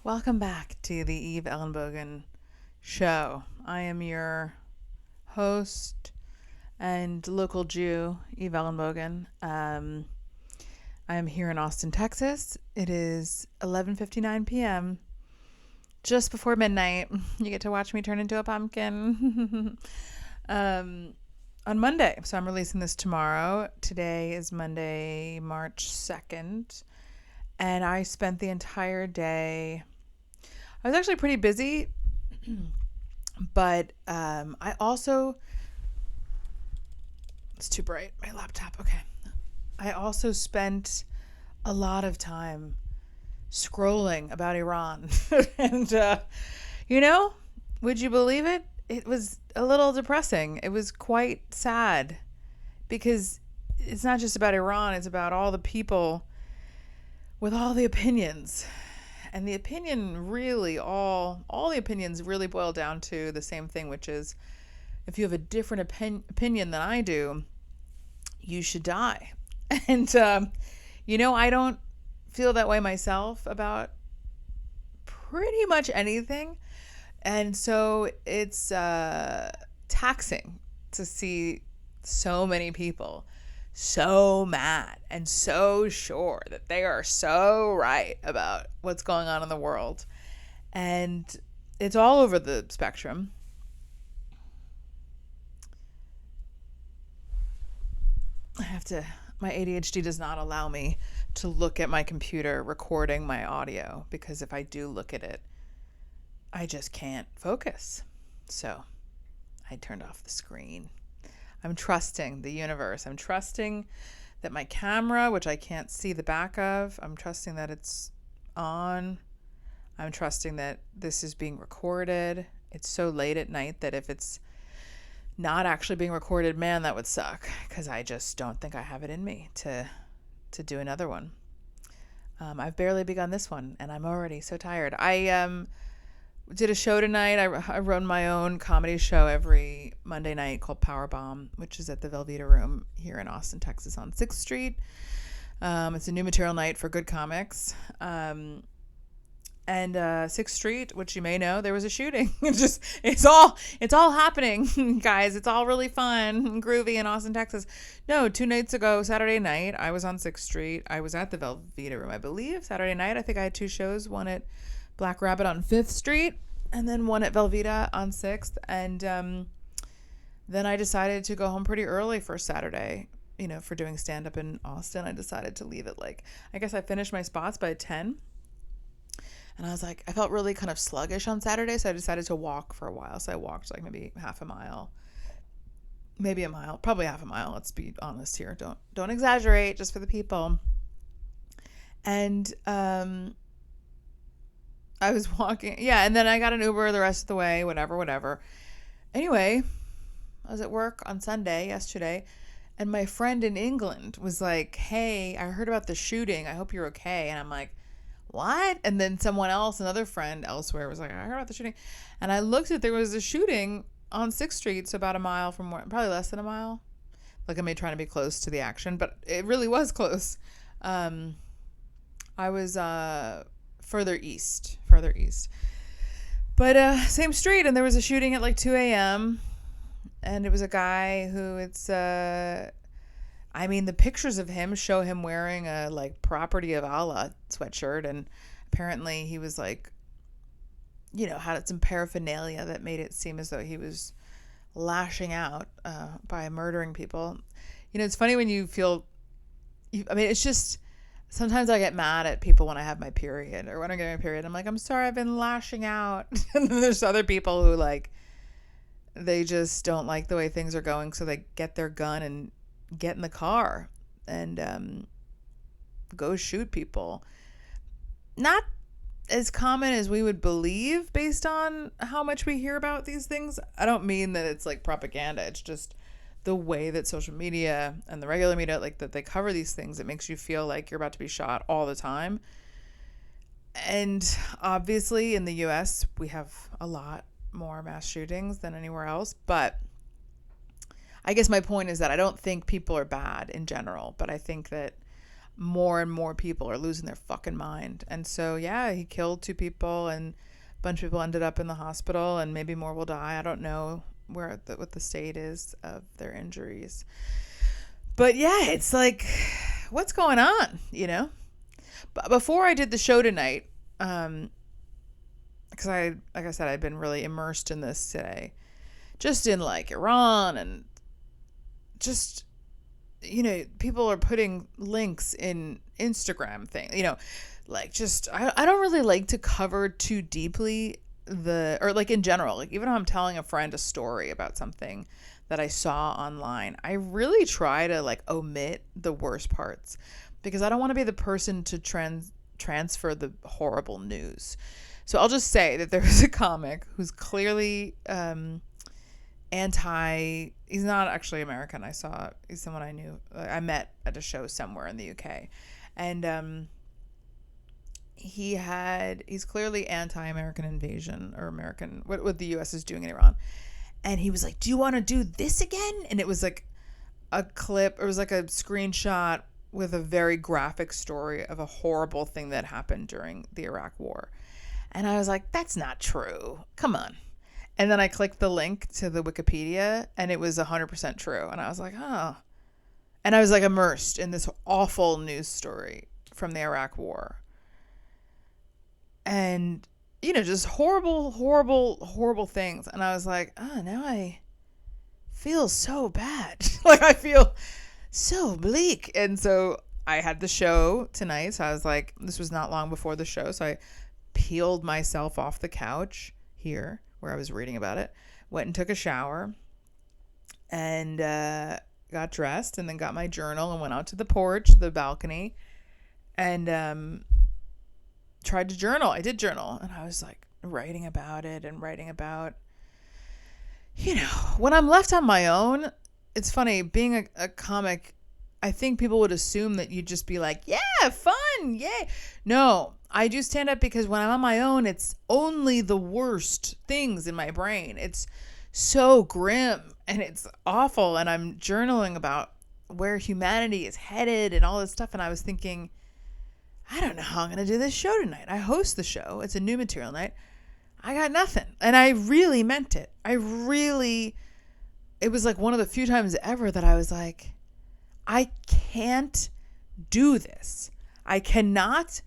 Welcome back to the Eve Ellenbogen show. I am your host and local Jew, Eve Ellenbogen. I am here in Austin, Texas. It is 11:59 p.m., just before midnight. You get to watch me turn into a pumpkin on Monday. So I'm releasing this tomorrow. Today is Monday, March 2nd. And I spent the entire day. I was actually pretty busy, but I also. It's too bright, my laptop. Okay. I also spent a lot of time scrolling about Iran. And, would you believe it? It was a little depressing. It was quite sad because it's not just about Iran, it's about all the people with all the opinions. And the opinion really, all the opinions really boil down to the same thing, which is if you have a different opinion than I do, you should die. And, I don't feel that way myself about pretty much anything. And so it's taxing to see so many people so mad and so sure that they are so right about what's going on in the world. And it's all over the spectrum. My ADHD does not allow me to look at my computer recording my audio, because if I do look at it, I just can't focus. So I turned off the screen. I'm trusting the universe. I'm trusting that my camera, which I can't see the back of, I'm trusting that it's on. I'm trusting that this is being recorded. It's so late at night that if it's not actually being recorded, man, that would suck, because I just don't think I have it in me to do another one. I've barely begun this one, and I'm already so tired. I did a show tonight. I run my own comedy show every Monday night called Power Bomb, which is at the Velveeta Room here in Austin, Texas on 6th Street. It's a new material night for good comics. And 6th Street, which you may know, there was a shooting. It's all happening, guys. It's all really fun and groovy in Austin, Texas. No, 2 nights ago, Saturday night, I was on 6th Street. I was at the Velveeta Room, I believe. Saturday night, I think I had 2 shows, one at Black Rabbit on 5th Street, and then one at Velveeta on 6th. And then I decided to go home pretty early for Saturday, for doing stand-up in Austin. I decided to leave it I guess I finished my spots by 10. And I was like, I felt really kind of sluggish on Saturday, so I decided to walk for a while. So I walked maybe half a mile, maybe a mile, probably half a mile. Let's be honest here. Don't exaggerate, just for the people. And I was walking. Yeah, and then I got an Uber the rest of the way, whatever. Anyway, I was at work on Sunday, yesterday, and my friend in England was like, hey, I heard about the shooting. I hope you're okay. And I'm like, what? And then someone else, another friend elsewhere, was like, I heard about the shooting. And I looked at, there was a shooting on 6th Street, so about a mile from where, probably less than a mile. I may try to be close to the action, but it really was close. I was further east. But same street, and there was a shooting at 2 a.m. And it was a guy who the pictures of him show him wearing a Property of Allah sweatshirt, and apparently he was had some paraphernalia that made it seem as though he was lashing out by murdering people. It's funny when you feel, it's just, sometimes I get mad at people when I have my period or when I'm getting my period. I'm like, I'm sorry, I've been lashing out. And then there's other people who they just don't like the way things are going, so they get their gun and get in the car and go shoot people. Not as common as we would believe based on how much we hear about these things. I don't mean that it's propaganda. It's just the way that social media and the regular media, that they cover these things. It makes you feel like you're about to be shot all the time. And obviously in the US, we have a lot more mass shootings than anywhere else. But I guess my point is that I don't think people are bad in general, but I think that more and more people are losing their fucking mind. And so, yeah, he killed 2 people, and a bunch of people ended up in the hospital, and maybe more will die. I don't know what the state is of their injuries. But yeah, it's like, what's going on, But before I did the show tonight, because like I said, I've been really immersed in this today, just in like Iran, and just, people are putting links in Instagram like just, I don't really like to cover too deeply or like in general, like even if I'm telling a friend a story about something that I saw online, I really try to like omit the worst parts, because I don't want to be the person to transfer the horrible news. So I'll just say that there was a comic who's clearly he's not actually American. He's someone I knew. I met at a show somewhere in the UK. And he's clearly anti-American invasion, or American, what the US is doing in Iran. And he was like, do you want to do this again? And it was like a clip, it was like a screenshot with a very graphic story of a horrible thing that happened during the Iraq War. And I was like, that's not true. Come on. And then I clicked the link to the Wikipedia, and it was 100% true. And I was like, oh. And I was like immersed in this awful news story from the Iraq War. And, just horrible, horrible, horrible things. And I was like, oh, now I feel so bad. Like, I feel so bleak. And so I had the show tonight. So I was like, this was not long before the show. So I peeled myself off the couch here where I was reading about it, went and took a shower, and got dressed, and then got my journal and went out to the porch, the balcony, and tried to journal. I did journal, and I was like writing about it and writing about, when I'm left on my own. It's funny, being a comic, I think people would assume that you'd just be like, yeah, fun, yay. No, I do stand up because when I'm on my own, it's only the worst things in my brain. It's so grim and it's awful. And I'm journaling about where humanity is headed and all this stuff. And I was thinking, I don't know how I'm going to do this show tonight. I host the show. It's a new material night. I got nothing. And I really meant it. It was like one of the few times ever that I was like, I can't do this. I cannot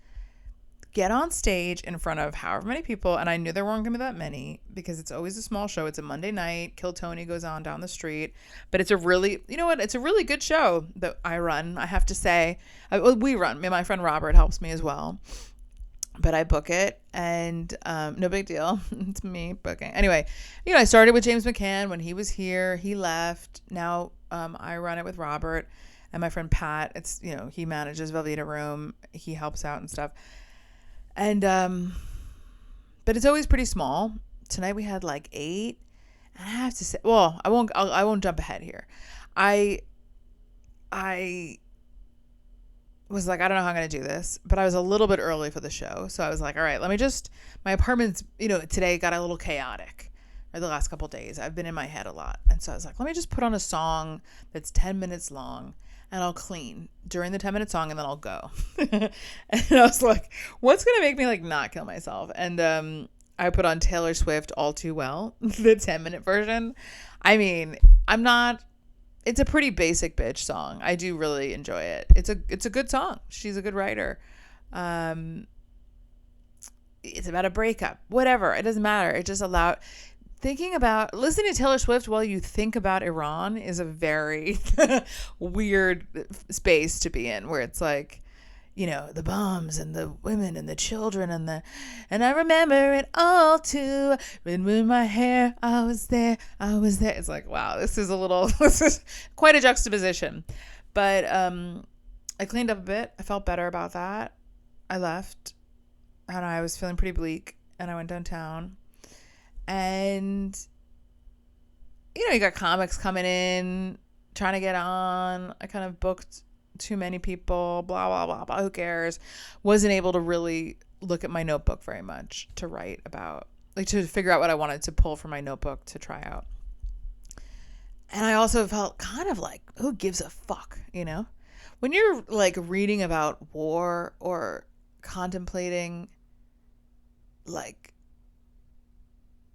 get on stage in front of however many people. And I knew there weren't going to be that many, because it's always a small show. It's a Monday night. Kill Tony goes on down the street. But it's a really, it's a really good show that I run, I have to say. We run. My friend Robert helps me as well. But I book it, and no big deal. It's me booking. Anyway, I started with James McCann when he was here. He left. Now I run it with Robert and my friend Pat. It's, he manages Velveeta Room. He helps out and stuff. And but it's always pretty small. Tonight we had like 8. And I have to say, well, I won't jump ahead here. I was like, I don't know how I'm going to do this, but I was a little bit early for the show. So I was like, all right, my apartment's, today got a little chaotic, or the last couple of days. I've been in my head a lot. And so I was like, let me just put on a song that's 10 minutes long, and I'll clean during the 10-minute song, and then I'll go. And I was like, what's going to make me like not kill myself? And I put on Taylor Swift, All Too Well, the 10-minute version. I mean, it's a pretty basic bitch song. I do really enjoy it. It's a good song. She's a good writer. It's about a breakup. Whatever. It doesn't matter. It just listening to Taylor Swift while you think about Iran is a very weird space to be in, where it's like, the bombs and the women and the children and I remember it all too. With my hair, I was there. It's like, wow, this is quite a juxtaposition. But I cleaned up a bit. I felt better about that. I left, and I was feeling pretty bleak, and I went downtown, and you got comics coming in, trying to get on. I kind of booked too many people, blah, blah, blah, blah. Who cares? Wasn't able to really look at my notebook very much to write about, like to figure out what I wanted to pull from my notebook to try out. And I also felt kind of like, who gives a fuck, when you're like reading about war or contemplating like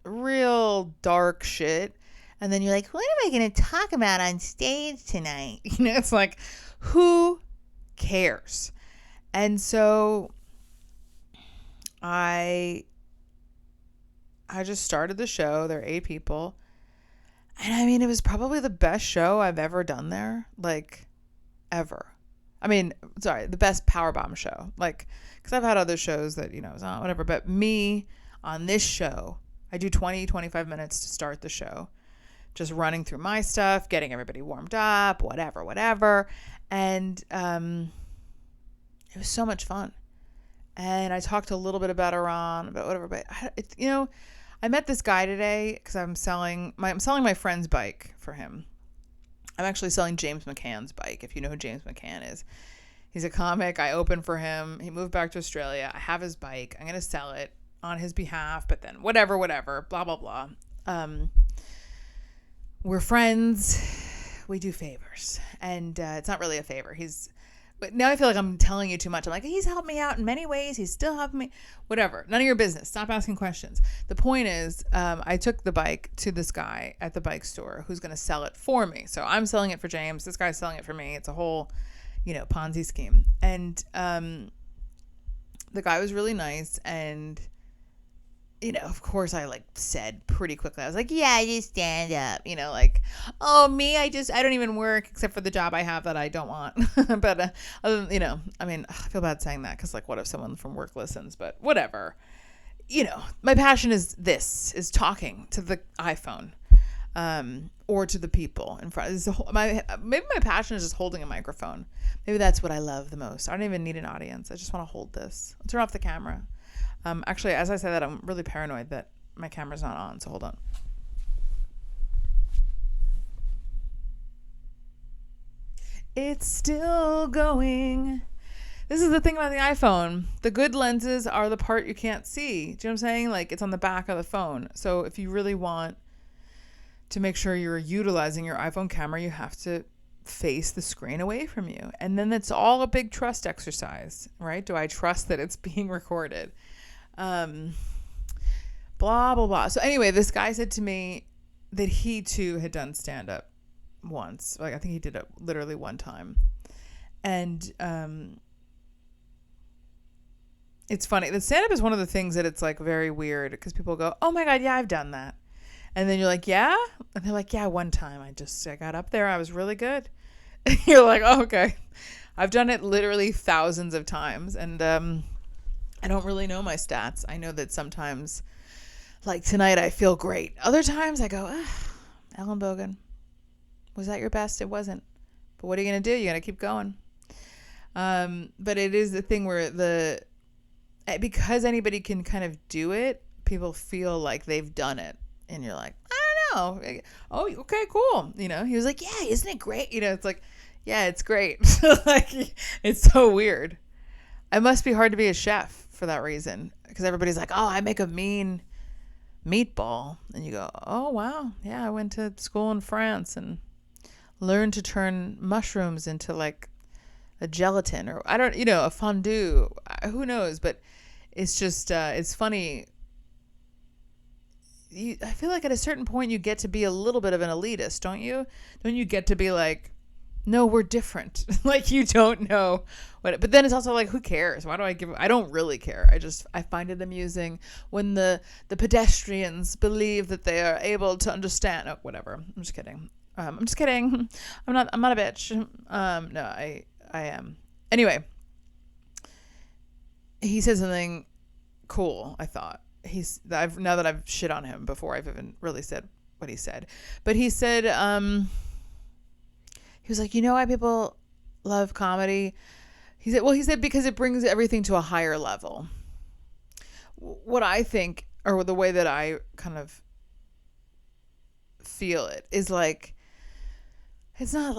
real dark shit, and then you're like, what am I going to talk about on stage tonight? It's like, who cares? And so I just started the show. There are 8 people. And I mean, it was probably the best show I've ever done there. Like, ever. I mean, sorry, the best Powerbomb show. Like, because I've had other shows that, it's not whatever. But me on this show, I do 20, 25 minutes to start the show. Just running through my stuff, getting everybody warmed up, whatever. And it was so much fun. And I talked a little bit about Iran, about whatever. But, I met this guy today because I'm selling my friend's bike for him. I'm actually selling James McCann's bike, if you know who James McCann is. He's a comic. I opened for him. He moved back to Australia. I have his bike. I'm going to sell it on his behalf, but then whatever, blah, blah, blah. We're friends. We do favors. And it's not really a favor. But now I feel like I'm telling you too much. I'm like, he's helped me out in many ways. He's still helping me. Whatever. None of your business. Stop asking questions. The point is, I took the bike to this guy at the bike store who's going to sell it for me. So I'm selling it for James. This guy's selling it for me. It's a whole, Ponzi scheme. And the guy was really nice. And, of course I said pretty quickly. I was like, yeah, I just stand up. Oh, me, I don't even work except for the job I have that I don't want. But, other than, I mean, I feel bad saying that because, what if someone from work listens? But whatever. My passion is talking to the iPhone or to the people in front. Maybe my passion is just holding a microphone. Maybe that's what I love the most. I don't even need an audience. I just want to hold this. I'll turn off the camera. Actually, as I say that, I'm really paranoid that my camera's not on, so hold on. It's still going. This is the thing about the iPhone. The good lenses are the part you can't see. Do you know what I'm saying? It's on the back of the phone. So if you really want to make sure you're utilizing your iPhone camera, you have to face the screen away from you. And then it's all a big trust exercise, right? Do I trust that it's being recorded? Blah, blah, blah. So anyway, this guy said to me that he too had done stand-up once. I think he did it literally one time. And it's funny. The stand-up is one of the things that it's very weird because people go, oh my God, yeah, I've done that. And then you're like, yeah? And they're like, yeah, one time I got up there. I was really good. And you're like, oh, okay. I've done it literally thousands of times. And I don't really know my stats. I know that sometimes, tonight, I feel great. Other times I go, Ellenbogen, was that your best? It wasn't. But what are you going to do? You're going to keep going. But it is the thing where because anybody can kind of do it, people feel like they've done it. And you're like, I don't know. Oh, okay, cool. He was like, yeah, isn't it great? It's like, yeah, it's great. It's so weird. It must be hard to be a chef for that reason. Because everybody's like, oh, I make a mean meatball. And you go, oh, wow. Yeah, I went to school in France and learned to turn mushrooms into a gelatin or a fondue. Who knows? But it's just, it's funny. I feel like at a certain point you get to be a little bit of an elitist, don't you? Don't you get to be like, no, we're different. You don't know what, but then it's also who cares? Why do I don't really care. I find it amusing when the pedestrians believe that they are able to understand. Oh, whatever. I'm just kidding. I'm not a bitch. No, I am. Anyway, he said something cool, I thought. Now that I've shit on him before I've even really said what he said. But he said, he was like, why people love comedy? He said because it brings everything to a higher level. What I think, or the way that I kind of feel it, is it's not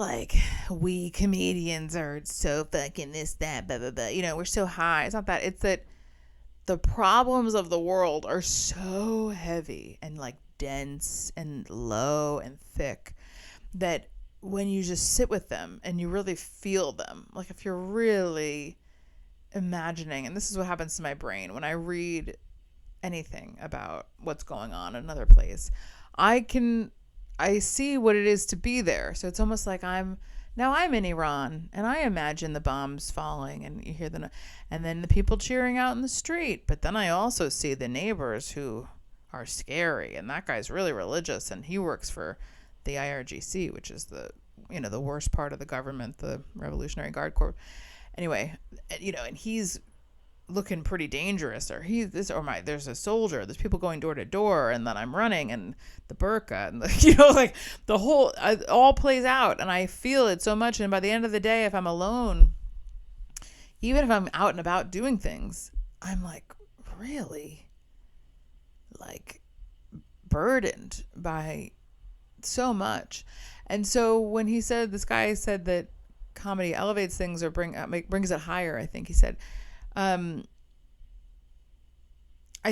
we comedians are so fucking this, that, blah, blah, blah. We're so high. It's not that. It's that the problems of the world are so heavy and dense and low and thick that when you just sit with them and you really feel them, like if you're really imagining, and this is what happens to my brain when I read anything about what's going on in another place, I see what it is to be there. So it's almost like I'm in Iran and I imagine the bombs falling and you hear and then the people cheering out in the street. But then I also see the neighbors who are scary, and that guy's really religious and he works for the IRGC, which is the worst part of the government, the Revolutionary Guard Corps. Anyway, and he's looking pretty dangerous, or there's a soldier, there's people going door to door, and then I'm running, and the burqa, and like the whole, it all plays out, and I feel it so much. And by the end of the day, if I'm alone, even if I'm out and about doing things, I'm like really like burdened by so much. And so when this guy said that comedy elevates things or brings it higher, I think he said, I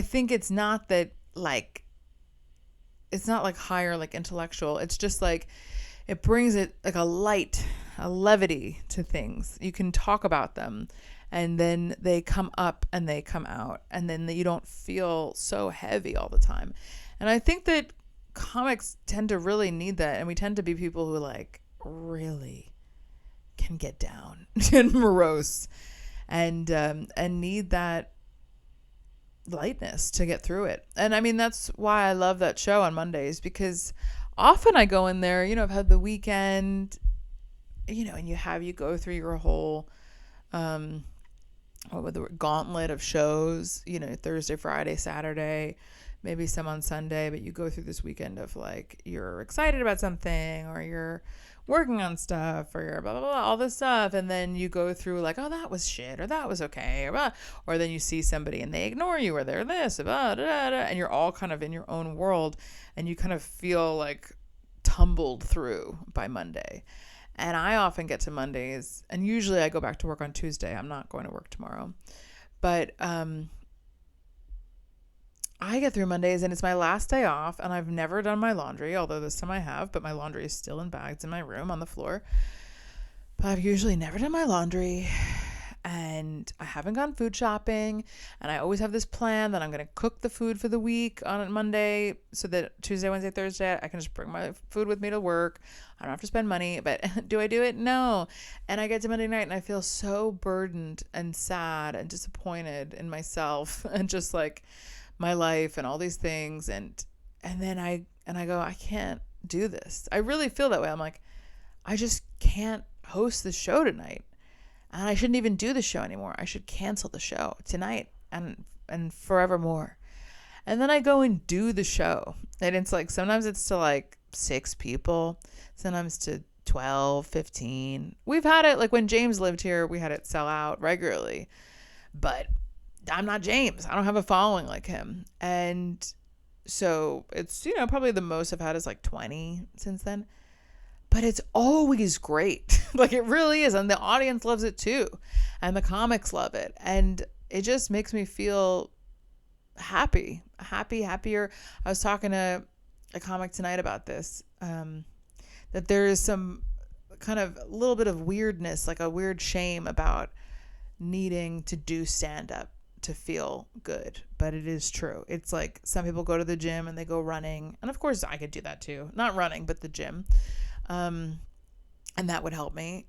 think it's not that like, it's not like higher, like intellectual. It's just like, it brings it like a levity to things. You can talk about them and then they come up and they come out, and then you don't feel so heavy all the time. And I think that comics tend to really need that. And we tend to be people who like really can get down and morose and need that lightness to get through it. And I mean, that's why I love that show on Mondays, because often I go in there, I've had the weekend, and you go through your whole, gauntlet of shows, Thursday, Friday, Saturday, maybe some on Sunday, but you go through this weekend of like, you're excited about something, or you're working on stuff, or you're blah, blah, blah, all this stuff. And then you go through like, oh, that was shit, or that was okay, or blah. Or then you see somebody and they ignore you, or they're this, blah, da, da, da, and you're all kind of in your own world, and you kind of feel like tumbled through by Monday. And I often get to Mondays, and usually I go back to work on Tuesday. I'm not going to work tomorrow. But I get through Mondays, and it's my last day off, and I've never done my laundry, although this time I have, but my laundry is still in bags in my room on the floor. But I've usually never done my laundry, and I haven't gone food shopping, and I always have this plan that I'm going to cook the food for the week on Monday, so that Tuesday, Wednesday, Thursday, I can just bring my food with me to work. I don't have to spend money. But do I do it? No. And I get to Monday night and I feel so burdened and sad and disappointed in myself and just like my life and all these things. And then I go, I can't do this. I really feel that way. I'm like, I just can't host the show tonight. And I shouldn't even do the show anymore. I should cancel the show tonight and forevermore. And then I go and do the show. And it's like, sometimes it's to like 6 people, sometimes to 12, 15. We've had it, like when James lived here, we had it sell out regularly. But I'm not James. I don't have a following like him. And so it's, probably the most I've had is like 20 since then. But it's always great. Like it really is. And the audience loves it too. And the comics love it. And it just makes me feel happier. I was talking to a comic tonight about this, that there is some kind of a little bit of weirdness, like a weird shame about needing to do stand-up to feel good. But it is true. It's like some people go to the gym and they go running. And of course I could do that too. Not running, but the gym. And that would help me,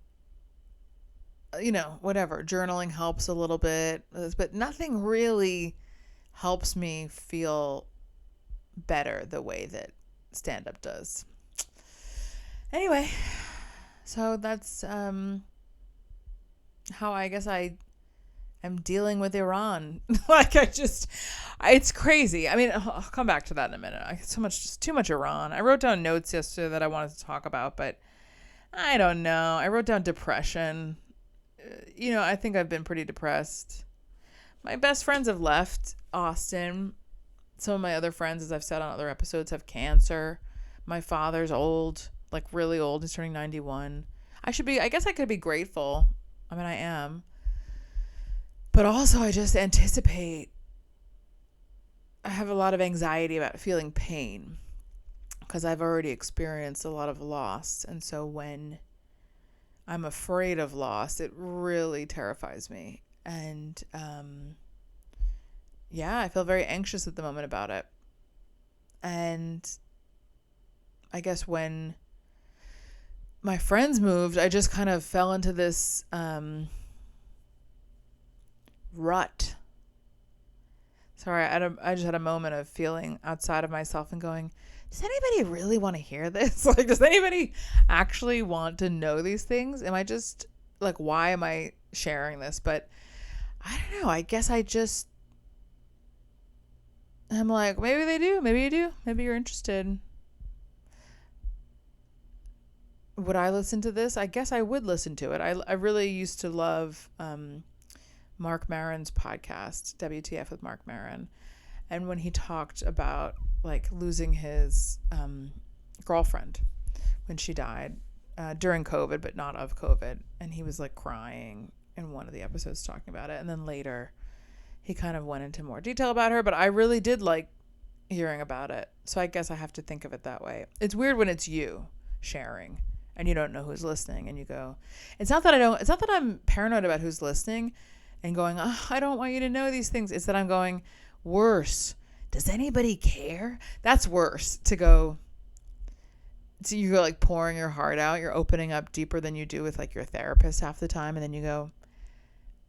whatever. Journaling helps a little bit, but nothing really helps me feel better the way that stand-up does. Anyway, so that's how I guess I am dealing with Iran. Like it's crazy. I mean, I'll come back to that in a minute. I get just too much Iran. I wrote down notes yesterday that I wanted to talk about, but I don't know. I wrote down depression. I think I've been pretty depressed. My best friends have left Austin. Some of my other friends, as I've said on other episodes, have cancer. My father's old, like really old. He's turning 91. I guess I could be grateful. I mean, I am. But also I just I have a lot of anxiety about feeling pain, because I've already experienced a lot of loss. And so when I'm afraid of loss, it really terrifies me. And yeah, I feel very anxious at the moment about it. And I guess when my friends moved, I just kind of fell into this rut. Sorry, I just had a moment of feeling outside of myself and going, does anybody really want to hear this? Like, does anybody actually want to know these things? Am I just, like, why am I sharing this? But I don't know. I guess I'm like, maybe they do. Maybe you do. Maybe you're interested. Would I listen to this? I guess I would listen to it. I really used to love Mark Maron's podcast, WTF with Mark Maron. And when he talked about like losing his girlfriend when she died during COVID, but not of COVID. And he was like crying in one of the episodes talking about it. And then later he kind of went into more detail about her, but I really did like hearing about it. So I guess I have to think of it that way. It's weird when it's you sharing and you don't know who's listening and you go, it's not that I'm paranoid about who's listening and going, oh, I don't want you to know these things. It's that I'm going, worse. Does anybody care? That's worse to go. So you're like pouring your heart out. You're opening up deeper than you do with like your therapist half the time. And then you go,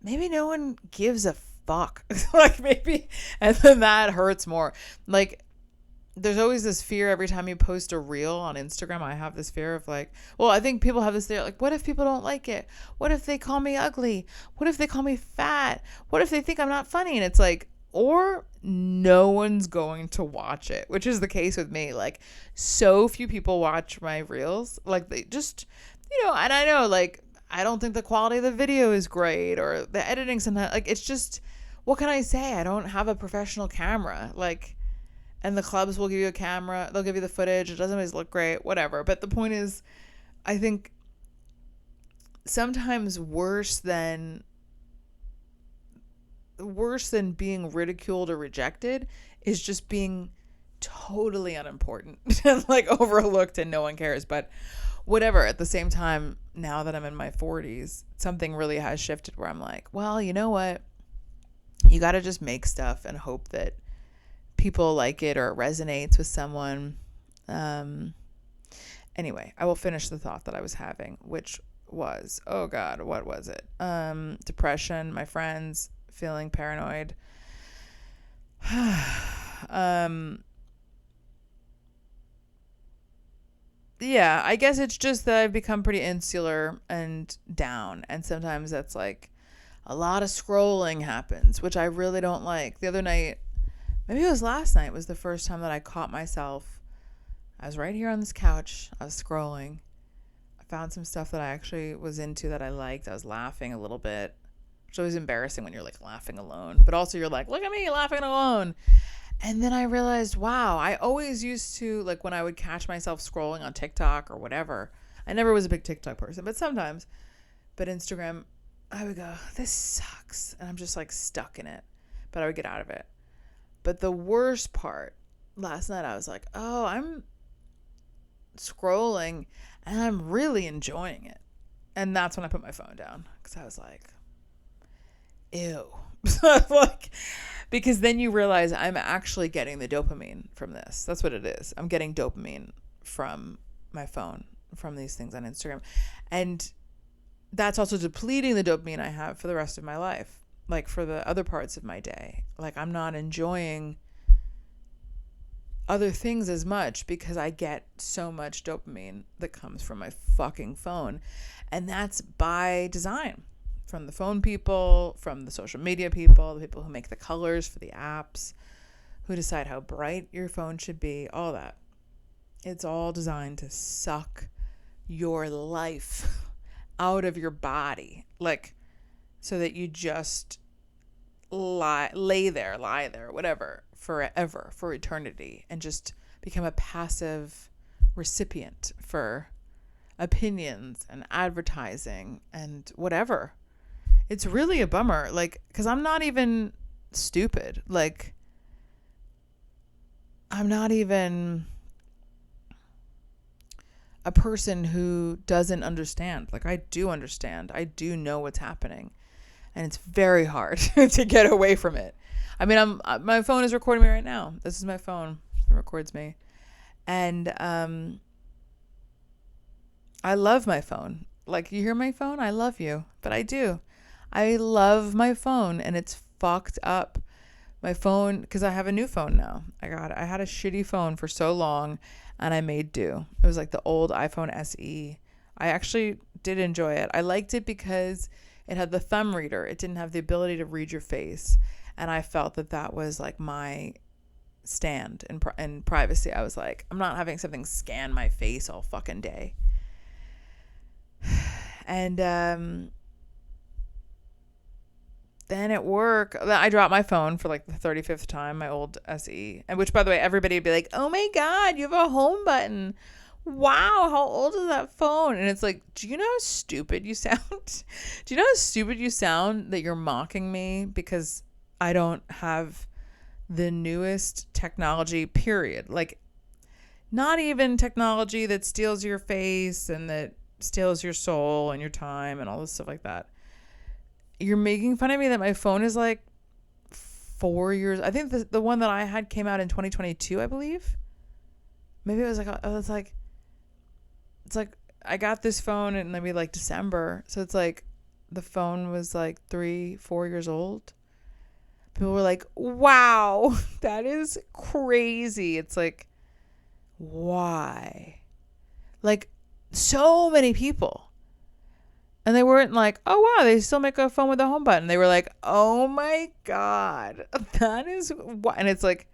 maybe no one gives a fuck. Like maybe, and then that hurts more. Like there's always this fear every time you post a reel on Instagram. I have this fear of like, well, I think people have this fear, like, what if people don't like it? What if they call me ugly? What if they call me fat? What if they think I'm not funny? And it's like, or no one's going to watch it, which is the case with me. Like so few people watch my reels. Like they just, and I know like, I don't think the quality of the video is great or the editing sometimes, like, it's just, what can I say? I don't have a professional camera. Like, and the clubs will give you a camera. They'll give you the footage. It doesn't always look great, whatever. But the point is, I think sometimes worse than being ridiculed or rejected is just being totally unimportant and like overlooked and no one cares. But whatever, at the same time, now that I'm in my 40s, something really has shifted where I'm like, well, you know what? You got to just make stuff and hope that people like it or it resonates with someone. Anyway, I will finish the thought that I was having, which was, oh God, what was it? Depression, my friends, feeling paranoid. Yeah, I guess it's just that I've become pretty insular and down. And sometimes that's like a lot of scrolling happens, which I really don't like. The other night, maybe it was last night, was the first time that I caught myself. I was right here on this couch. I was scrolling. I found some stuff that I actually was into that I liked. I was laughing a little bit, which is always embarrassing when you're like laughing alone. But also you're like, look at me laughing alone. And then I realized, wow, I always used to, like when I would catch myself scrolling on TikTok or whatever. I never was a big TikTok person, but sometimes. But Instagram, I would go, this sucks. And I'm just like stuck in it. But I would get out of it. But the worst part, last night I was like, oh, I'm scrolling and I'm really enjoying it. And that's when I put my phone down because I was like, ew. Like, because then you realize I'm actually getting the dopamine from this. That's what it is. I'm getting dopamine from my phone, from these things on Instagram. And that's also depleting the dopamine I have for the rest of my life. Like for the other parts of my day. Like I'm not enjoying other things as much because I get so much dopamine that comes from my fucking phone. And that's by design. From the phone people, from the social media people, the people who make the colors for the apps, who decide how bright your phone should be, all that. It's all designed to suck your life out of your body. Like, so that you just lie there, whatever, forever, for eternity, and just become a passive recipient for opinions and advertising and whatever. It's really a bummer, like, because I'm not even stupid. Like, I'm not even a person who doesn't understand. Like, I do understand. I do know what's happening. And it's very hard to get away from it. I mean, my phone is recording me right now. This is my phone. It records me. And I love my phone. Like, you hear my phone? I love you. But I do. I love my phone, and it's fucked up. My phone, because I have a new phone now. I had a shitty phone for so long, and I made do. It was like the old iPhone SE. I actually did enjoy it. I liked it because it had the thumb reader. It didn't have the ability to read your face. And I felt that was like my stand in privacy. I was like, I'm not having something scan my face all fucking day. And then at work, I dropped my phone for like the 35th time, my old SE. And which, by the way, everybody would be like, oh my God, you have a home button. Wow, how old is that phone? And it's like, do you know how stupid you sound? Do you know how stupid you sound that you're mocking me because I don't have the newest technology, period? Like, not even technology that steals your face and that steals your soul and your time and all this stuff like that. You're making fun of me that my phone is like 4 years. I think the one that I had came out in 2022, I believe. Maybe it was like, it's like I got this phone in maybe like December. So it's like the phone was like 3-4 years old. People were like, wow, that is crazy. It's like, why? Like, so many people. And they weren't like, oh, wow, they still make a phone with a home button. They were like, oh, my God, that is what. And it's like,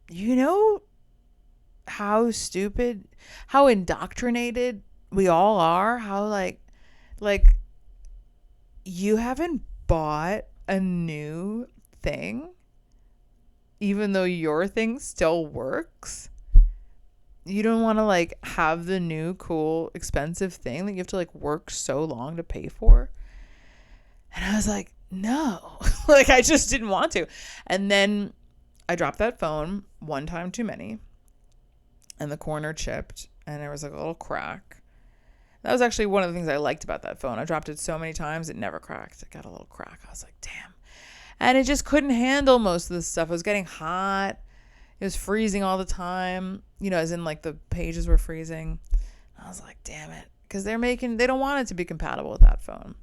you know how stupid, how indoctrinated we all are? How like you haven't bought a new thing, even though your thing still works? You don't want to like have the new cool expensive thing that you have to like work so long to pay for. And I was like, no. Like, I just didn't want to. And then I dropped that phone one time too many, and the corner chipped, and there was like a little crack. That was actually one of the things I liked about that phone. I dropped it so many times, it never cracked. It got a little crack. I was like, damn. And it just couldn't handle most of this stuff. It was getting hot. It was freezing all the time, you know, as in like the pages were freezing. I was like, damn it. Because they don't want it to be compatible with that phone.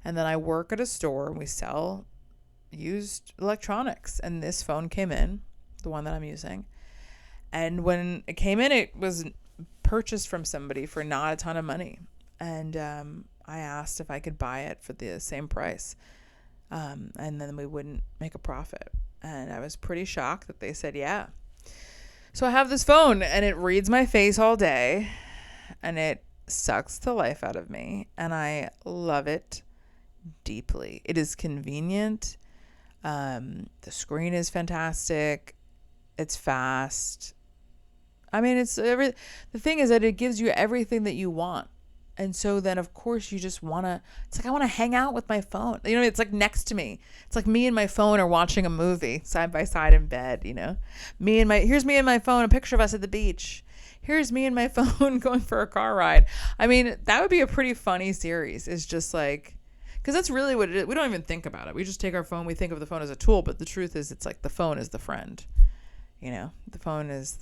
And then I work at a store and we sell used electronics. And this phone came in, the one that I'm using. And when it came in, it was purchased from somebody for not a ton of money. And I asked if I could buy it for the same price. And then we wouldn't make a profit. And I was pretty shocked that they said, yeah. So I have this phone and it reads my face all day and it sucks the life out of me. And I love it deeply. It is convenient. The screen is fantastic. It's fast. I mean, the thing is that it gives you everything that you want. And so then, of course, you just want to, it's like, I want to hang out with my phone. You know, it's like next to me. It's like me and my phone are watching a movie side by side in bed, you know. Here's me and my phone, a picture of us at the beach. Here's me and my phone going for a car ride. I mean, that would be a pretty funny series. It's just like, because that's really what it is. We don't even think about it. We just take our phone. We think of the phone as a tool. But the truth is, it's like the phone is the friend. You know, the phone is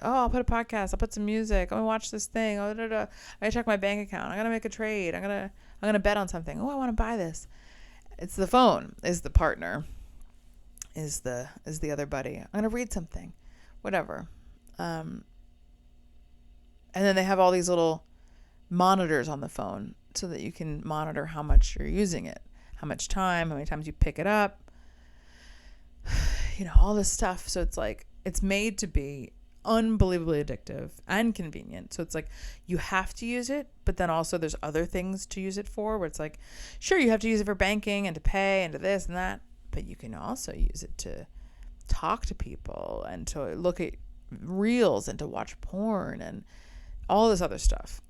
I'll put a podcast. I'll put some music. I'm going to watch this thing. I got to check my bank account. I'm going to make a trade. I'm going to bet on something. Oh, I want to buy this. It's the phone is the partner, is the other buddy. I'm going to read something, whatever. And then they have all these little monitors on the phone so that you can monitor how much you're using it, how much time, how many times you pick it up. You know, all this stuff. So it's like, it's made to be unbelievably addictive and convenient. So it's like, you have to use it, but then also there's other things to use it for, where it's like, sure, you have to use it for banking and to pay and to this and that, but you can also use it to talk to people and to look at reels and to watch porn and all this other stuff.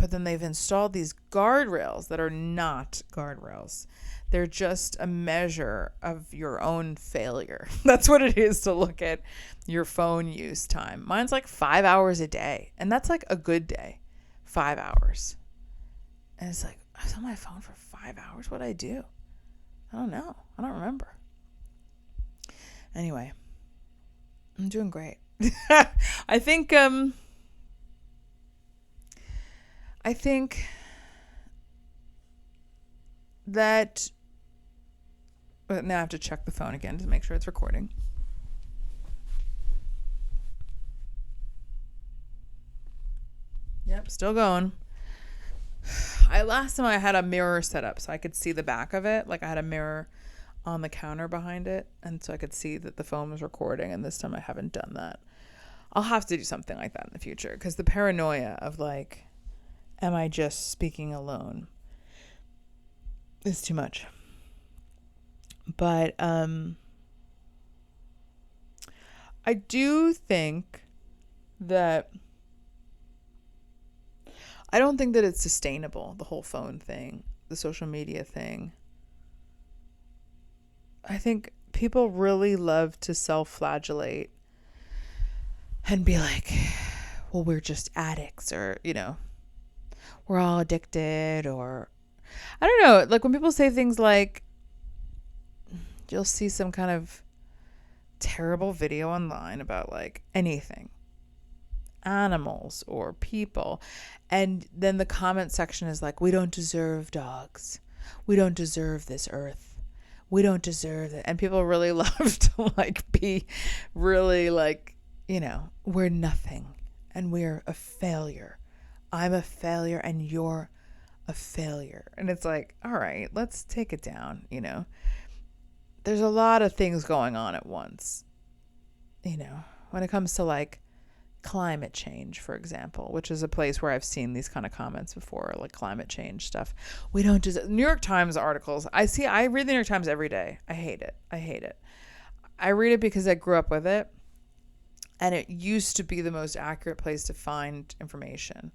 But then they've installed these guardrails that are not guardrails. They're just a measure of your own failure. That's what it is to look at your phone use time. Mine's like 5 hours a day. And that's like a good day. 5 hours. And it's like, I was on my phone for 5 hours. What'd I do? I don't know. I don't remember. Anyway, I'm doing great. I think that now I have to check the phone again to make sure it's recording. Yep, still going. Last time I had a mirror set up so I could see the back of it. Like I had a mirror on the counter behind it, and so I could see that the phone was recording, and this time I haven't done that. I'll have to do something like that in the future, because the paranoia of like, am I just speaking alone, is too much. But I do think that I don't think that it's sustainable, the whole phone thing, the social media thing. I think people really love to self-flagellate and be like, well, we're just addicts, or, you know, we're all addicted, or I don't know. Like when people say things like, you'll see some kind of terrible video online about like anything, animals or people, and then the comment section is like, we don't deserve dogs, we don't deserve this earth, we don't deserve it. And people really love to like be really like, you know, we're nothing and we're a failure. I'm a failure and you're a failure. And it's like, all right, let's take it down. You know, there's a lot of things going on at once, you know, when it comes to like climate change, for example, which is a place where I've seen these kind of comments before, like climate change stuff. We don't just New York Times articles. I read the New York Times every day. I hate it. I read it because I grew up with it, and it used to be the most accurate place to find information.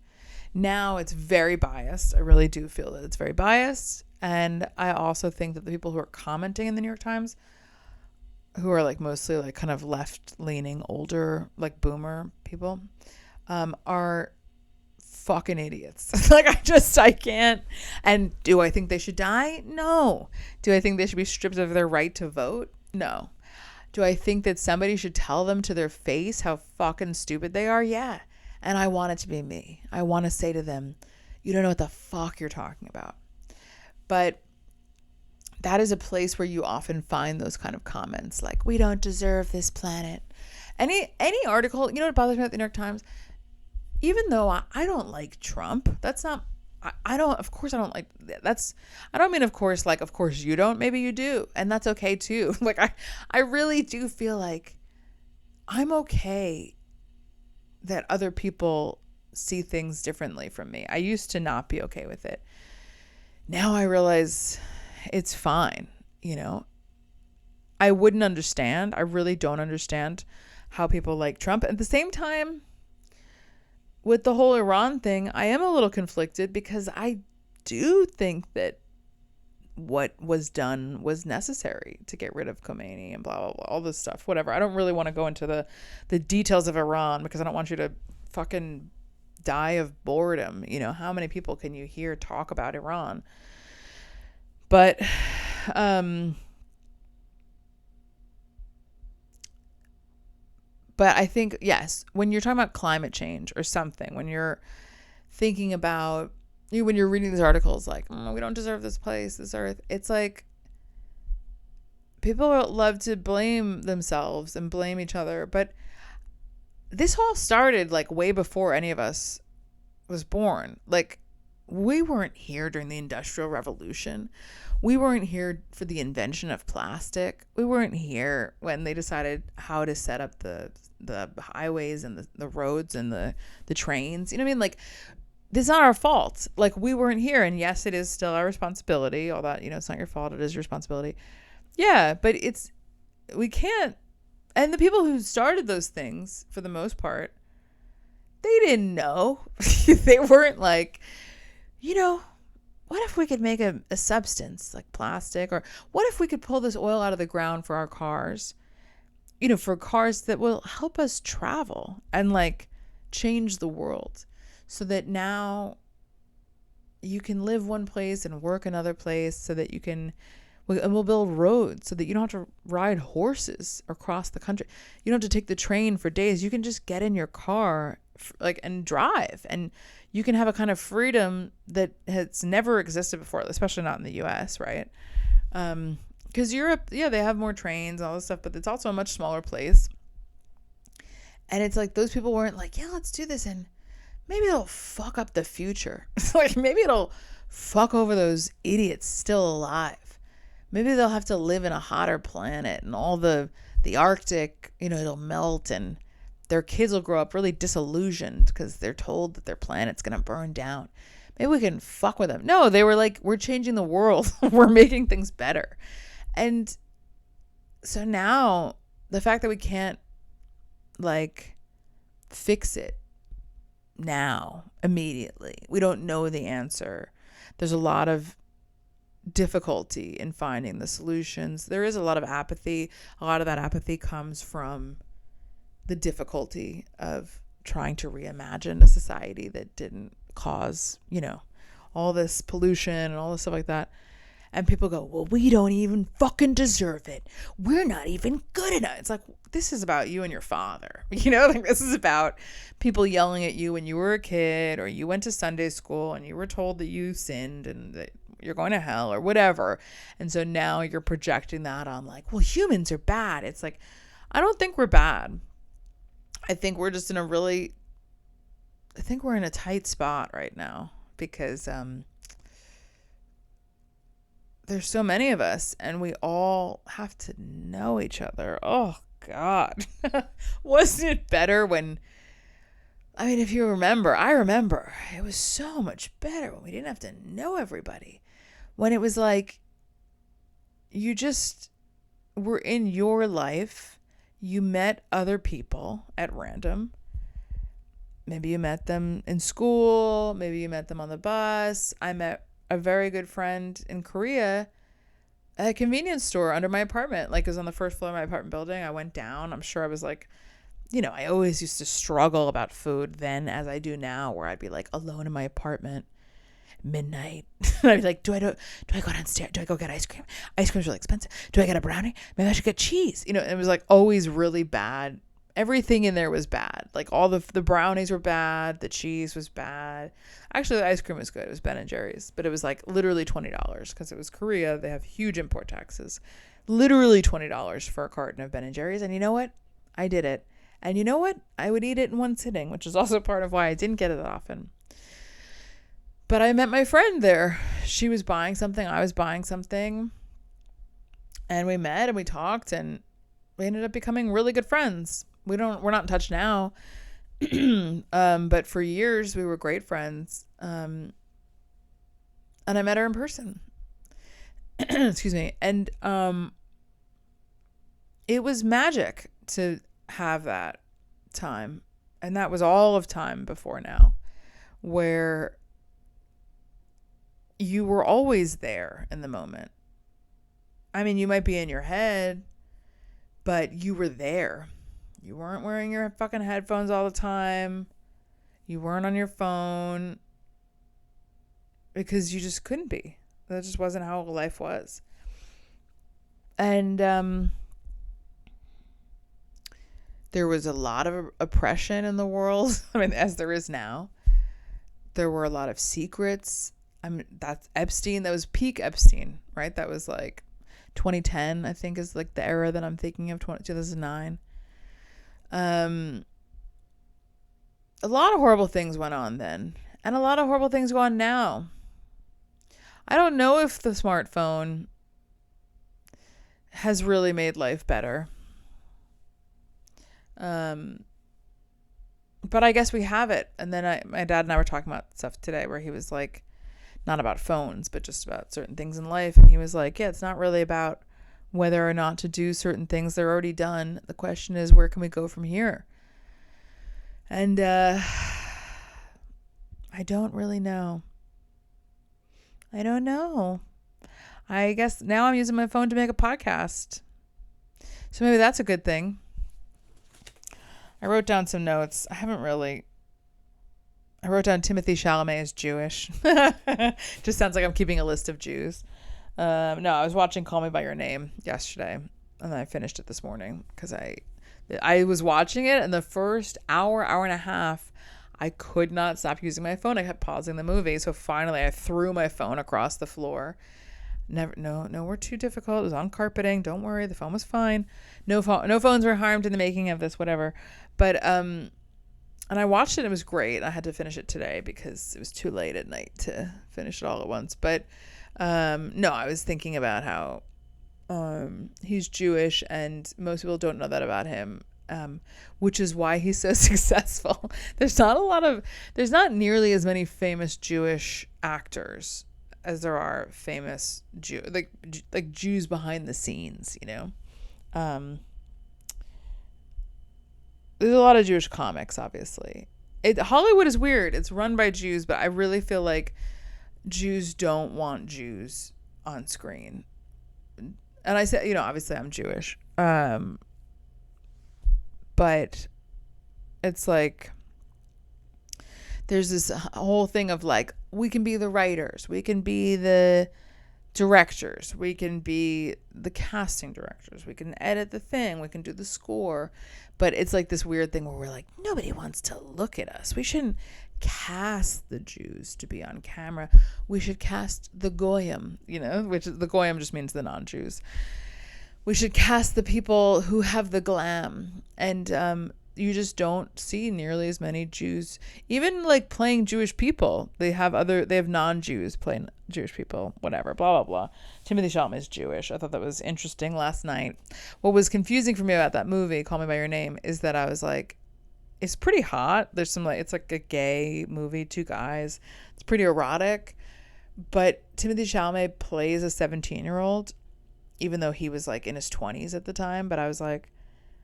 Now it's very biased. I really do feel that it's very biased. And I also think that the people who are commenting in the New York Times, who are like mostly like kind of left-leaning, older, like boomer people, are fucking idiots. Like I can't. And do I think they should die? No. Do I think they should be stripped of their right to vote? No. Do I think that somebody should tell them to their face how fucking stupid they are? Yeah. And I want it to be me. I want to say to them, you don't know what the fuck you're talking about. But that is a place where you often find those kind of comments like, we don't deserve this planet. Any article, you know what bothers me about the New York Times? Even though I don't like Trump, that's not, I don't, of course I don't like, that's, I don't mean of course, like, of course you don't, maybe you do. And that's okay too. Like, I really do feel like I'm okay that other people see things differently from me. I used to not be okay with it. Now I realize it's fine, you know. I wouldn't understand. I really don't understand how people like Trump. At the same time, with the whole Iran thing, I am a little conflicted because I do think that what was done was necessary to get rid of Khomeini and blah, blah, blah, all this stuff, whatever. I don't really want to go into the details of Iran because I don't want you to fucking die of boredom. You know, how many people can you hear talk about Iran? But I think, yes, when you're talking about climate change or something, when you're thinking about, when you're reading these articles like, we don't deserve this place, this earth, it's like people love to blame themselves and blame each other. But this all started like way before any of us was born. Like, we weren't here during the Industrial Revolution. We weren't here for the invention of plastic. We weren't here when they decided how to set up the highways and the roads and the trains. You know what I mean? Like, this is not our fault. Like, we weren't here. And yes, it is still our responsibility. All that, you know, it's not your fault. It is your responsibility. Yeah, but we can't. And the people who started those things, for the most part, they didn't know. They weren't like, what if we could make a substance like plastic? Or what if we could pull this oil out of the ground for our cars? For cars that will help us travel and like change the world so that now you can live one place and work another place, so that and we'll build roads so that you don't have to ride horses across the country. You don't have to take the train for days. You can just get in your car and drive, and you can have a kind of freedom that has never existed before, especially not in the US, right? Because Europe, they have more trains and all this stuff, but it's also a much smaller place. And it's like those people weren't like, yeah, let's do this, and maybe it'll fuck up the future. Like maybe it'll fuck over those idiots still alive. Maybe they'll have to live in a hotter planet, and all the Arctic, it'll melt, and their kids will grow up really disillusioned because they're told that their planet's going to burn down. Maybe we can fuck with them. No, they were like, we're changing the world. We're making things better. And so now the fact that we can't like fix it now, immediately, we don't know the answer. There's a lot of difficulty in finding the solutions. There is a lot of apathy. A lot of that apathy comes from the difficulty of trying to reimagine a society that didn't cause, all this pollution and all this stuff like that. And people go, well, we don't even fucking deserve it. We're not even good enough. It's like, this is about you and your father. This is about people yelling at you when you were a kid, or you went to Sunday school and you were told that you sinned and that you're going to hell or whatever. And so now you're projecting that on like, well, humans are bad. It's like, I don't think we're bad. I think we're just we're in a tight spot right now because there's so many of us and we all have to know each other. Oh, God. Wasn't it better when, if you remember, I remember it was so much better when we didn't have to know everybody. When it was like, you just were in your life, you met other people at random. Maybe you met them in school, maybe you met them on the bus. I met a very good friend in Korea at a convenience store under my apartment. Like, it was on the first floor of my apartment building. I went down. I'm sure I was like, I always used to struggle about food then, as I do now, where I'd be like alone in my apartment, midnight. I'd be like, do I go downstairs? Do I go get ice cream? Ice cream's really expensive. Do I get a brownie? Maybe I should get cheese. It was like always really bad. Everything in there was bad. Like all the brownies were bad. The cheese was bad. Actually, the ice cream was good. It was Ben & Jerry's, but it was like literally $20 because it was Korea. They have huge import taxes. Literally $20 for a carton of Ben & Jerry's. And you know what? I did it. And you know what? I would eat it in one sitting, which is also part of why I didn't get it that often. But I met my friend there. She was buying something. I was buying something. And we met and we talked and we ended up becoming really good friends. We're not in touch now. But for years we were great friends. And I met her in person. Excuse me. And it was magic to have that time. And that was all of time before now, where you were always there in the moment. You might be in your head, but you were there. You weren't wearing your fucking headphones all the time. You weren't on your phone because you just couldn't be. That just wasn't how life was. And there was a lot of oppression in the world. As there is now. There were a lot of secrets. That's Epstein. That was peak Epstein, right? That was like 2010, I think, is like the era that I'm thinking of, 2009. A lot of horrible things went on then, and a lot of horrible things go on now. I don't know if the smartphone has really made life better. But I guess we have it. And then my dad and I were talking about stuff today where he was like, not about phones, but just about certain things in life. And he was like, yeah, it's not really about whether or not to do certain things. They're already done. The question is, where can we go from here? And I don't really know. I don't know. I guess now I'm using my phone to make a podcast. So maybe that's a good thing. I wrote down some notes. I wrote down Timothy Chalamet is Jewish. Just sounds like I'm keeping a list of Jews. No, I was watching Call Me By Your Name yesterday, and then I finished it this morning because I was watching it, and the first hour and a half, I could not stop using my phone. I kept pausing the movie, so finally I threw my phone across the floor. Nowhere too difficult. It was on carpeting. Don't worry, the phone was fine. No phones were harmed in the making of this, whatever. But and I watched it. And it was great. I had to finish it today because it was too late at night to finish it all at once. But no, I was thinking about how he's Jewish, and most people don't know that about him. Which is why he's so successful. There's not nearly as many famous Jewish actors as there are famous like Jews behind the scenes, you know. There's a lot of Jewish comics, obviously. Hollywood is weird. It's run by Jews, but I really feel like Jews don't want Jews on screen. And I say, you know, obviously I'm Jewish. But it's like there's this whole thing of like, we can be the writers, we can be the directors, we can be the casting directors, we can edit the thing, we can do the score. But it's like this weird thing where we're like, nobody wants to look at us. We shouldn't cast the Jews to be on camera. We should cast the Goyim, you know, which the Goyim just means the non-Jews. We should cast the people who have the glam. And you just don't see nearly as many Jews, even like playing Jewish people. They have non-Jews playing Jewish people, whatever, blah, blah, blah. Timothy Chalamet is Jewish. I thought that was interesting last night. What was confusing for me about that movie, Call Me By Your Name, is that I was like, it's pretty hot. There's some it's like a gay movie, two guys. It's pretty erotic. But Timothy Chalamet plays a 17-year-old, even though he was like in his 20s at the time. But I was like,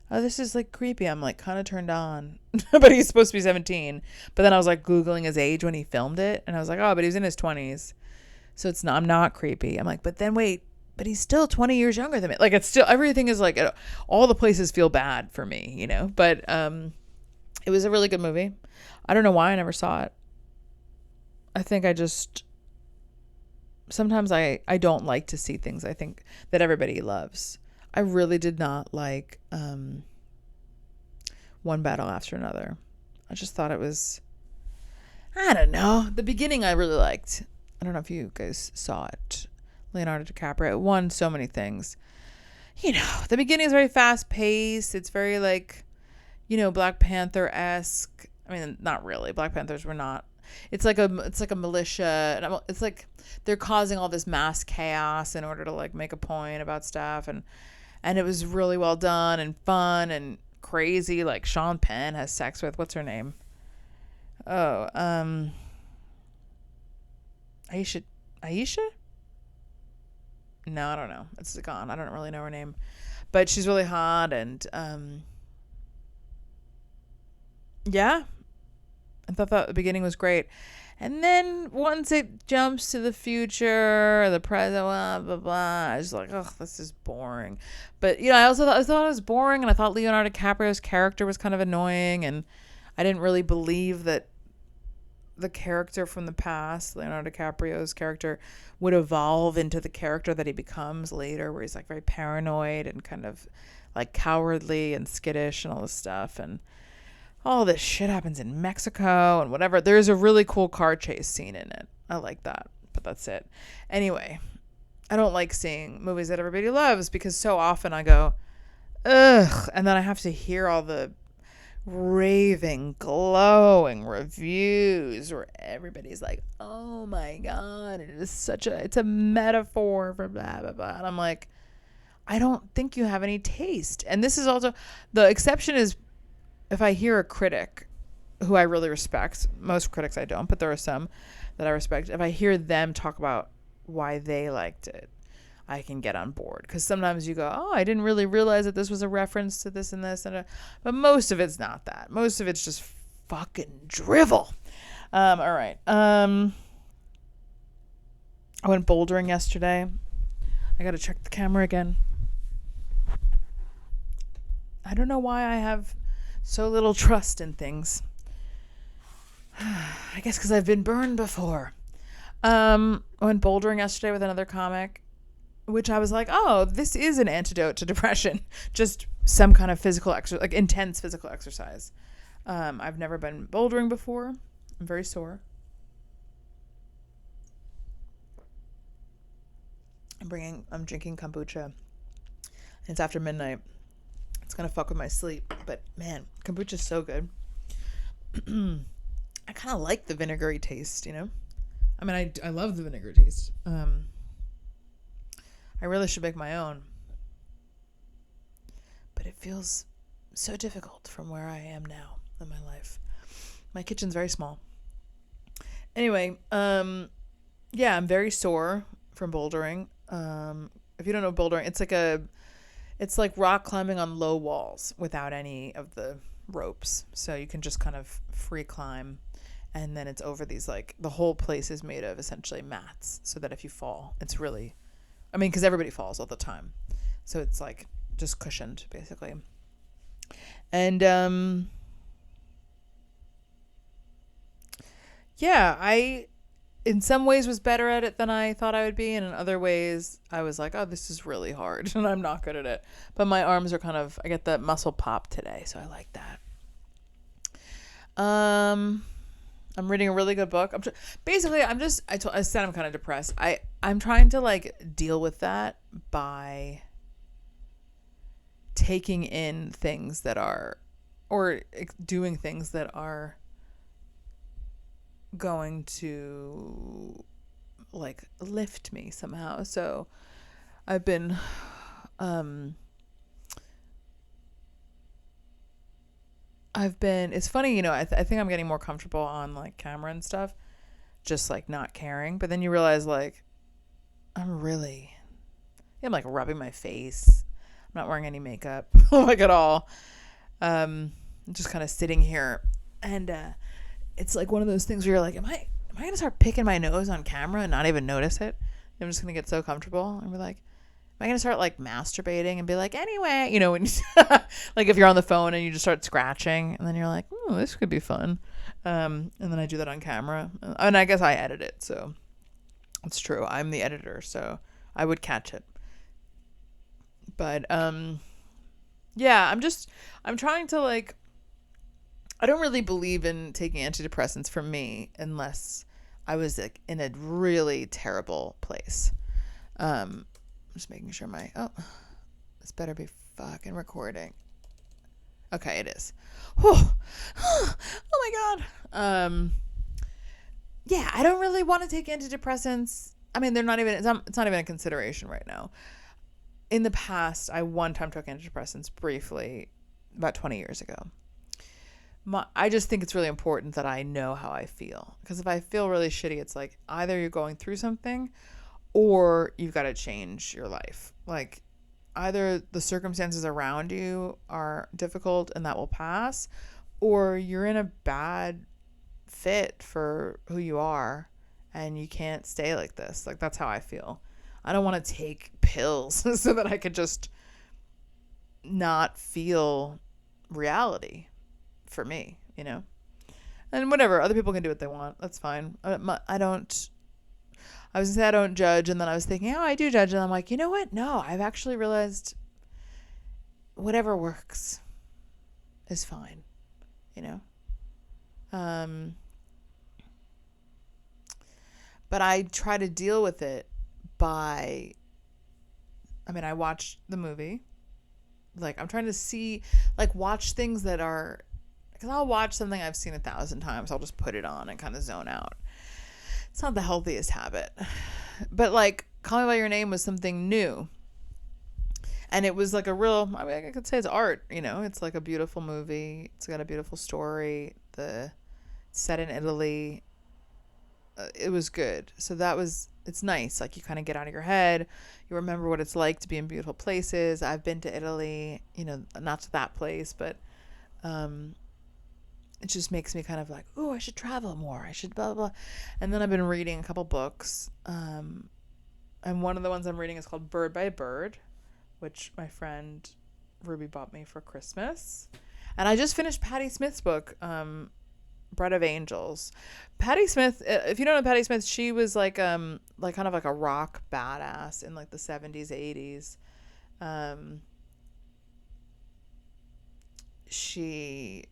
oh, this is like creepy. I'm like kind of turned on. But he's supposed to be 17. But then I was like Googling his age when he filmed it. And I was like, oh, but he's in his 20s. So I'm not creepy. I'm like, but then wait, but he's still 20 years younger than me. Like it's still, everything is like, all the places feel bad for me, you know. But it was a really good movie. I don't know why I never saw it. I think sometimes I don't like to see things I think that everybody loves. I really did not like One Battle After Another. I just thought it was, I don't know. The beginning I really liked. I don't know if you guys saw it. Leonardo DiCaprio. It won so many things. You know, the beginning is very fast paced. It's very like, you know, Black Panther-esque. I mean, not really. Black Panthers were not. It's like a militia, and it's like they're causing all this mass chaos in order to like make a point about stuff, and it was really well done and fun and crazy. Like Sean Penn has sex with, what's her name? Oh, Aisha? No, I don't know. It's gone. I don't really know her name, but she's really hot, and yeah. I thought the beginning was great. And then once it jumps to the future, the present, blah, blah, blah, I was like, oh, this is boring. But, you know, I thought it was boring, and I thought Leonardo DiCaprio's character was kind of annoying, and I didn't really believe that the character from the past, Leonardo DiCaprio's character, would evolve into the character that he becomes later, where he's like very paranoid and kind of like cowardly and skittish and all this stuff. And all this shit happens in Mexico and whatever. There's a really cool car chase scene in it. I like that, but that's it. Anyway, I don't like seeing movies that everybody loves because so often I go, ugh, and then I have to hear all the raving, glowing reviews where everybody's like, oh my God, it's a metaphor for blah, blah, blah. And I'm like, I don't think you have any taste. And this is also, the exception is, if I hear a critic who I really respect, most critics I don't, but there are some that I respect. If I hear them talk about why they liked it, I can get on board. Because sometimes you go, oh, I didn't really realize that this was a reference to this and this. But most of it's not that. Most of it's just fucking drivel. All right. I went bouldering yesterday. I got to check the camera again. I don't know why I have so little trust in things. I guess because I've been burned before. I went bouldering yesterday with another comic, which I was like, oh, this is an antidote to depression. Just some kind of physical exercise, like intense physical exercise. I've never been bouldering before. I'm very sore. I'm drinking kombucha. It's after midnight. It's gonna fuck with my sleep, but man, kombucha's so good. I kind of like the vinegary taste, you know? I mean, I love the vinegar taste. I really should make my own. But it feels so difficult from where I am now in my life. My kitchen's very small. Anyway, yeah, I'm very sore from bouldering. If you don't know bouldering, it's like rock climbing on low walls without any of the ropes. So you can just kind of free climb. And then it's over these, like, the whole place is made of essentially mats, so that if you fall, it's really, I mean, because everybody falls all the time. So it's like just cushioned, basically. And, yeah, I, in some ways, was better at it than I thought I would be. And in other ways, I was like, oh, this is really hard and I'm not good at it. But my arms are I get that muscle pop today. So I like that. I'm reading a really good book. I said I'm kind of depressed. I'm trying to like deal with that by taking in things that are, or doing things that are going to like lift me somehow. So I've been, it's funny, you know, I think I'm getting more comfortable on like camera and stuff, just like not caring. But then you realize like, I'm like rubbing my face. I'm not wearing any makeup like at all. Just kind of sitting here. And it's like one of those things where you're like, am I going to start picking my nose on camera and not even notice it? I'm just going to get so comfortable and be like, am I going to start like masturbating and be like, anyway, you know, when you, like if you're on the phone and you just start scratching and then you're like, oh, this could be fun. And then I do that on camera and I guess I edit it. So it's true. I'm the editor. So I would catch it. But, yeah, I'm trying to like, I don't really believe in taking antidepressants for me unless I was like in a really terrible place. I'm just making sure this better be fucking recording. Okay, it is. Oh my God. Yeah, I don't really want to take antidepressants. I mean, it's not even a consideration right now. In the past, I one time took antidepressants briefly about 20 years ago. I just think it's really important that I know how I feel. Because if I feel really shitty, it's like either you're going through something or you've got to change your life. Like either the circumstances around you are difficult and that will pass, or you're in a bad fit for who you are and you can't stay like this. Like that's how I feel. I don't want to take pills so that I could just not feel reality for me, you know? And whatever, other people can do what they want. That's fine. I was going to say I don't judge, and then I was thinking, oh, I do judge. And I'm like, you know what? No, I've actually realized whatever works is fine, you know? But I try to deal with it I watched the movie. Like, I'm trying to watch things that are, because I'll watch something I've seen 1,000 times. I'll just put it on and kind of zone out. It's not the healthiest habit. But, like, Call Me By Your Name was something new. And it was like I could say it's art, you know? It's like a beautiful movie. It's got a beautiful story. Set in Italy. It was good. So it's nice. Like you kind of get out of your head. You remember what it's like to be in beautiful places. I've been to Italy, you know, not to that place, but it just makes me kind of like, oh, I should travel more. I should blah, blah, blah. And then I've been reading a couple books. And one of the ones I'm reading is called Bird by Bird, which my friend Ruby bought me for Christmas. And I just finished Patti Smith's book, Bread of Angels. Patti Smith, if you don't know Patti Smith, she was like kind of like a rock badass in like the 70s, 80s. She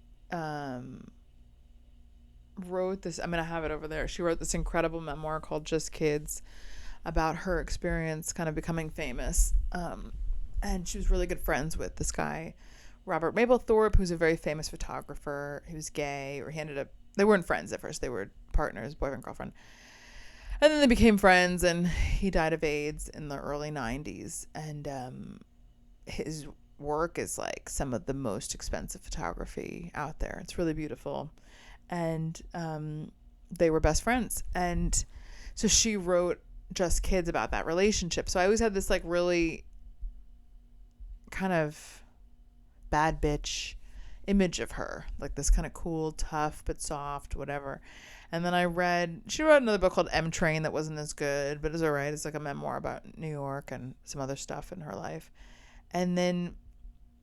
wrote this, I'm going to have it over there. She wrote this incredible memoir called Just Kids about her experience kind of becoming famous. And she was really good friends with this guy, Robert Mapplethorpe, who's a very famous photographer. He was gay, or they weren't friends at first. They were partners, boyfriend, girlfriend. And then they became friends, and he died of AIDS in the early 90s. And his work is like some of the most expensive photography out there. It's really beautiful. And they were best friends. And so she wrote Just Kids about that relationship. So I always had this like really kind of bad bitch image of her, like this kind of cool, tough but soft, whatever. And then she wrote another book called M Train that wasn't as good, but it's all right. It's like a memoir about New York and some other stuff in her life. And then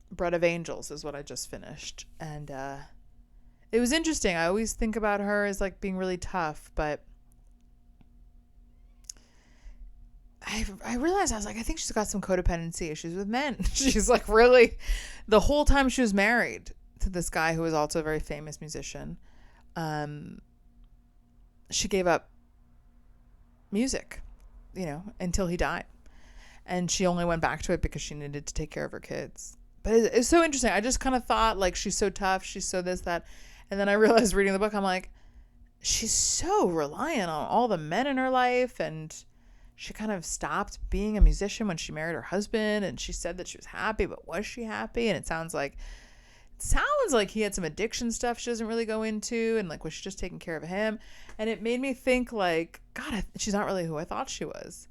Bread of Angels is what I just finished. And it was interesting. I always think about her as like being really tough, but I realized, I was like, I think she's got some codependency issues with men. She's like really, the whole time she was married to this guy who was also a very famous musician, she gave up music, until he died. And she only went back to it because she needed to take care of her kids. But it's so interesting. I just kind of thought, like, she's so tough, she's so this, that. And then I realized reading the book, I'm like, she's so reliant on all the men in her life, and she kind of stopped being a musician when she married her husband, and she said that she was happy, but was she happy? And it sounds like he had some addiction stuff she doesn't really go into, and like, was she just taking care of him? And it made me think, like, God, she's not really who I thought she was.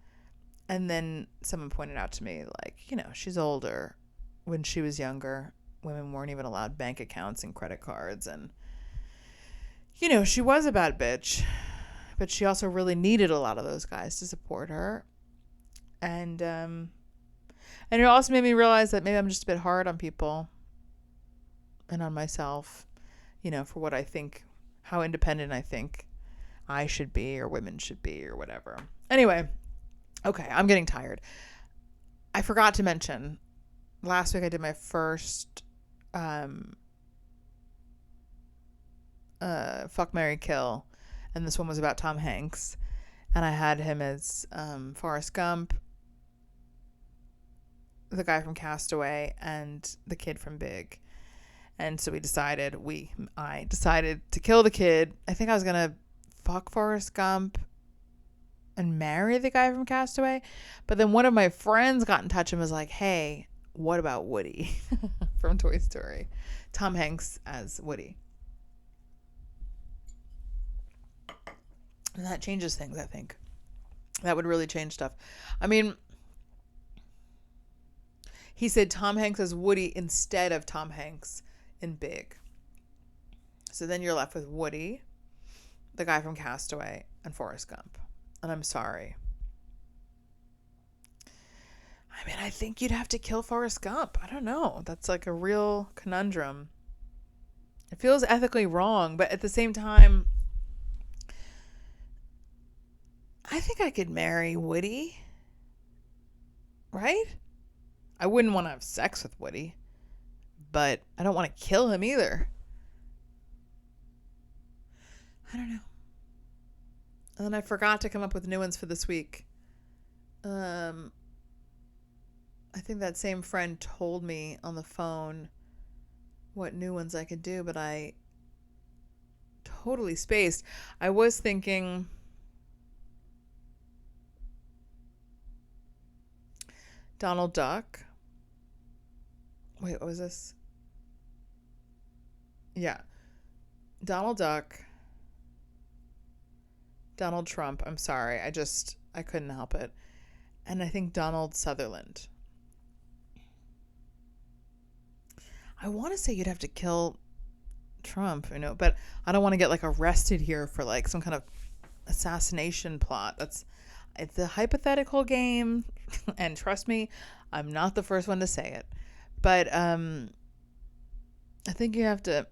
And then someone pointed out to me, like, she's older. When she was younger, women weren't even allowed bank accounts and credit cards, and she was a bad bitch. But she also really needed a lot of those guys to support her. And it also made me realize that maybe I'm just a bit hard on people and on myself, for what I think, how independent I think I should be or women should be or whatever. Anyway, okay, I'm getting tired. I forgot to mention, last week I did my first Fuck, Marry, Kill. And this one was about Tom Hanks. And I had him as Forrest Gump, the guy from Castaway, and the kid from Big. And so I decided to kill the kid. I think I was going to fuck Forrest Gump and marry the guy from Castaway. But then one of my friends got in touch and was like, hey, what about Woody from Toy Story? Tom Hanks as Woody. And that changes things, I think. That would really change stuff. I mean, he said Tom Hanks as Woody instead of Tom Hanks in Big. So then you're left with Woody, the guy from Castaway, and Forrest Gump. And I'm sorry. I mean, I think you'd have to kill Forrest Gump. I don't know. That's like a real conundrum. It feels ethically wrong, but at the same time, I think I could marry Woody, right? I wouldn't want to have sex with Woody, but I don't want to kill him either. I don't know. And then I forgot to come up with new ones for this week. I think that same friend told me on the phone what new ones I could do, but I totally spaced. I was thinking Donald Duck. Wait, what was this? Yeah. Donald Duck. Donald Trump. I'm sorry. I couldn't help it. And I think Donald Sutherland. I want to say you'd have to kill Trump, but I don't want to get like arrested here for like some kind of assassination plot. It's a hypothetical game, and trust me, I'm not the first one to say it. But I think you have to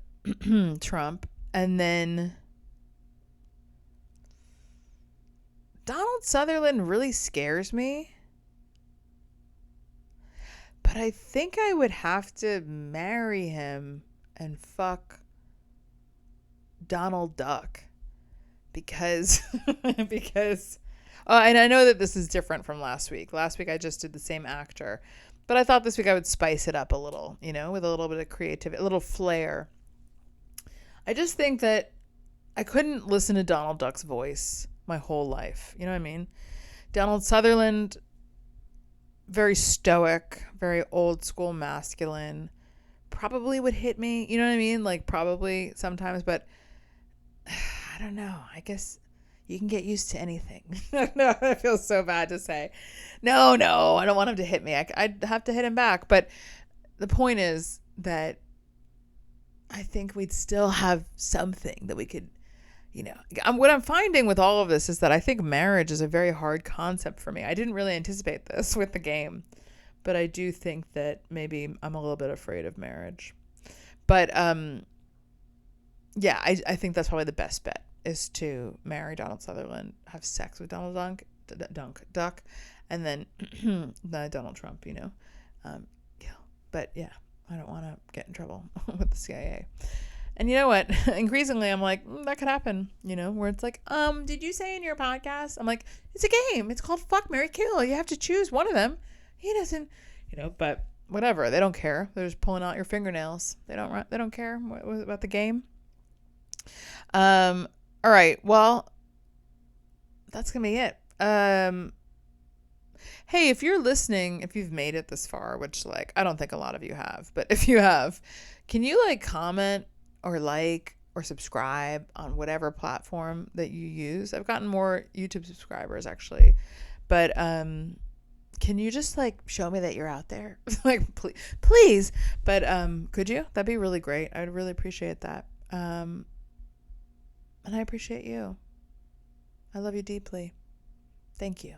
Trump, and then Donald Sutherland really scares me. But I think I would have to marry him and fuck Donald Duck because and I know that this is different from last week. Last week I just did the same actor, but I thought this week I would spice it up a little, with a little bit of creativity, a little flair. I just think that I couldn't listen to Donald Duck's voice my whole life. You know what I mean? Donald Sutherland, very stoic, very old school masculine, probably would hit me. You know what I mean? Like probably sometimes, but I don't know. I guess you can get used to anything. No, I feel so bad to say. No, I don't want him to hit me. I'd have to hit him back. But the point is that I think we'd still have something that we could, what I'm finding with all of this is that I think marriage is a very hard concept for me. I didn't really anticipate this with the game, but I do think that maybe I'm a little bit afraid of marriage. But yeah, I think that's probably the best bet is to marry Donald Sutherland, have sex with Donald Duck, and then Donald Trump, yeah. But yeah, I don't want to get in trouble with the CIA. And you know what? Increasingly, I'm like, that could happen, where it's like, did you say in your podcast? I'm like, it's a game. It's called Fuck, Marry, Kill. You have to choose one of them. He doesn't, but whatever. They don't care. They're just pulling out your fingernails. They don't care about the game. All right. Well, that's going to be it. Hey, if you're listening, if you've made it this far, which I don't think a lot of you have, but if you have, can you comment or or subscribe on whatever platform that you use? I've gotten more YouTube subscribers actually, but can you just show me that you're out there? Please. But could you? That'd be really great. I'd really appreciate that. And I appreciate you. I love you deeply. Thank you.